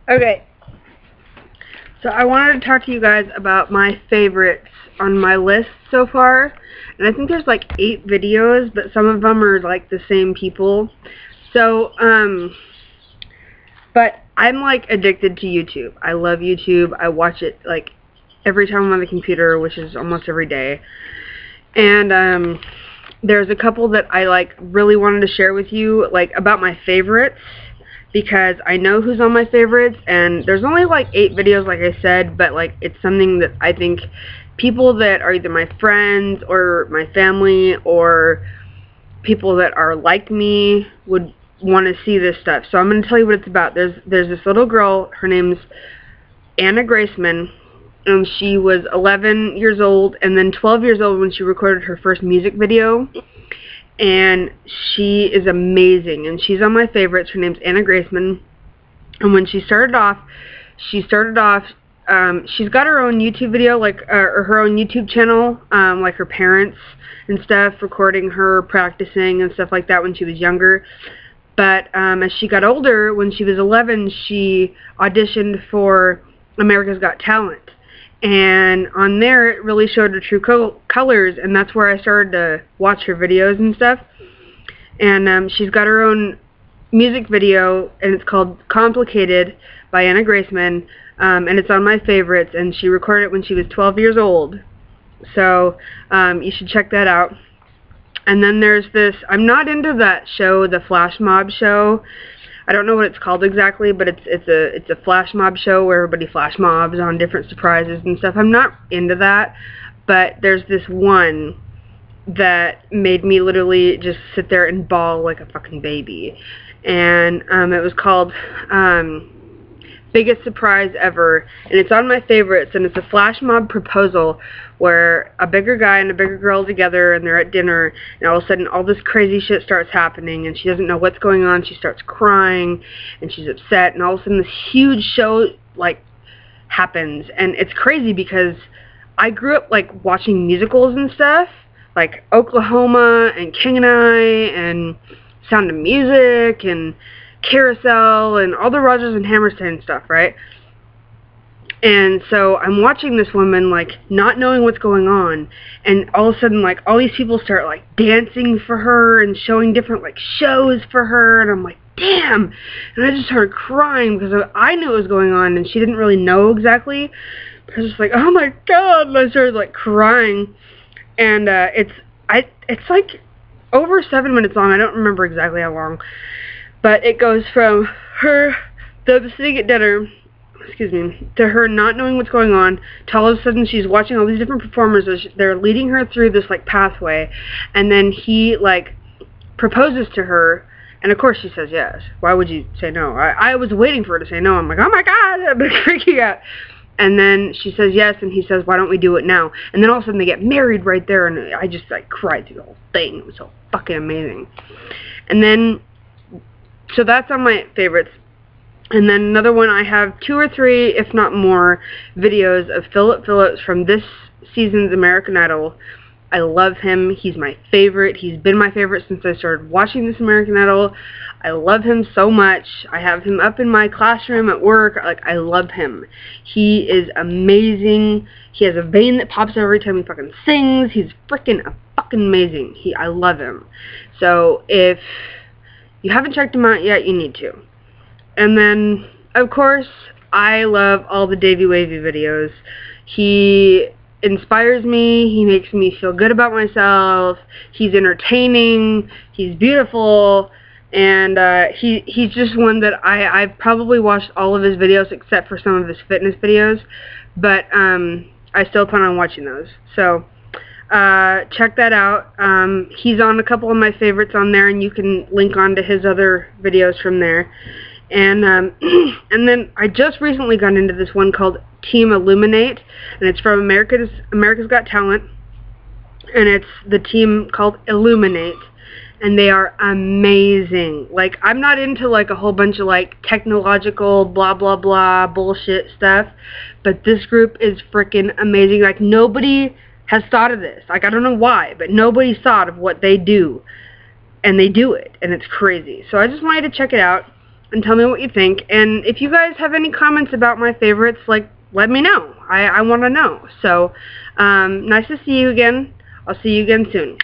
Okay, so I wanted to talk to you guys about my favorites on my list so far. And I think there's like 8 videos, but some of them are like the same people. So, but I'm like addicted to YouTube. I love YouTube. I watch it like every time I'm on the computer, which is almost every day. And there's a couple that I like really wanted to share with you, like about my favorites, because I know who's on my favorites, and there's only like 8 videos, like I said, but like it's something that I think people that are either my friends or my family or people that are like me would want to see this stuff. So I'm going to tell you what it's about. There's this little girl, her name's Anna Graceman, and she was 11 years old and then 12 years old when she recorded her first music video. And she is amazing, and she's on my favorites. Her name's Anna Graceman, and when she started off, she's got her own YouTube video, like, or her own YouTube channel, like her parents and stuff, recording her practicing and stuff like that when she was younger. But as she got older, when she was 11, she auditioned for America's Got Talent. And on there, it really showed her true colors, and that's where I started to watch her videos and stuff. And she's got her own music video, and it's called Complicated by Anna Graceman, and it's on my favorites, and she recorded it when she was 12 years old. So you should check that out. And then there's this, I'm not into that show, the Flash Mob show. I don't know what it's called exactly, but it's a flash mob show where everybody flash mobs on different surprises and stuff. I'm not into that, but there's this one that made me literally just sit there and bawl like a fucking baby. And it was called Biggest Surprise Ever, and it's on my favorites, and it's a flash mob proposal where a bigger guy and a bigger girl together, and they're at dinner, and all of a sudden all this crazy shit starts happening, and she doesn't know what's going on. She starts crying, and she's upset, and all of a sudden this huge show like happens. And it's crazy because I grew up like watching musicals and stuff, like Oklahoma and King and I and Sound of Music and Carousel and all the Rodgers and Hammerstein stuff, right? And so I'm watching this woman, like, not knowing what's going on, and all of a sudden, like, all these people start, like, dancing for her and showing different, like, shows for her, and I'm like, damn! And I just started crying because I knew what was going on, and she didn't really know exactly. I was just like, oh my god! And I started, like, crying. And it's like over 7 minutes long. I don't remember exactly how long. But it goes from her sitting at dinner, to her not knowing what's going on, to all of a sudden she's watching all these different performers as they're leading her through this, like, pathway, and then he, like, proposes to her, and of course she says yes. Why would you say no? I was waiting for her to say no. I'm like, oh my god, I'm freaking out. And then she says yes, and he says, why don't we do it now? And then all of a sudden they get married right there, and I just, like, cried through the whole thing. It was so fucking amazing. And then, so that's on my favorites. And then another one, I have 2 or 3, if not more, videos of Philip Phillips from this season's American Idol. I love him. He's my favorite. He's been my favorite since I started watching this American Idol. I love him so much. I have him up in my classroom at work. Like, I love him. He is amazing. He has a vein that pops every time he fucking sings. He's fucking amazing. I love him. So if you haven't checked him out yet, you need to. And then, of course, I love all the Davey Wavy videos. He inspires me. He makes me feel good about myself. He's entertaining. He's beautiful. And he's just one that I've probably watched all of his videos except for some of his fitness videos. But I still plan on watching those. So check that out. He's on a couple of my favorites on there, and you can link on to his other videos from there. And and then I just recently got into this one called Team Illuminate, and it's from America's Got Talent, and it's the team called Illuminate, and they are amazing. Like, I'm not into, like, a whole bunch of, like, technological blah blah blah bullshit stuff, but this group is freaking amazing. Like, nobody has thought of this. Like, I don't know why, but nobody's thought of what they do, and they do it, and it's crazy. So I just wanted to check it out. and tell me what you think. And if you guys have any comments about my favorites, like, let me know. I want to know. So, nice to see you again. I'll see you again soon.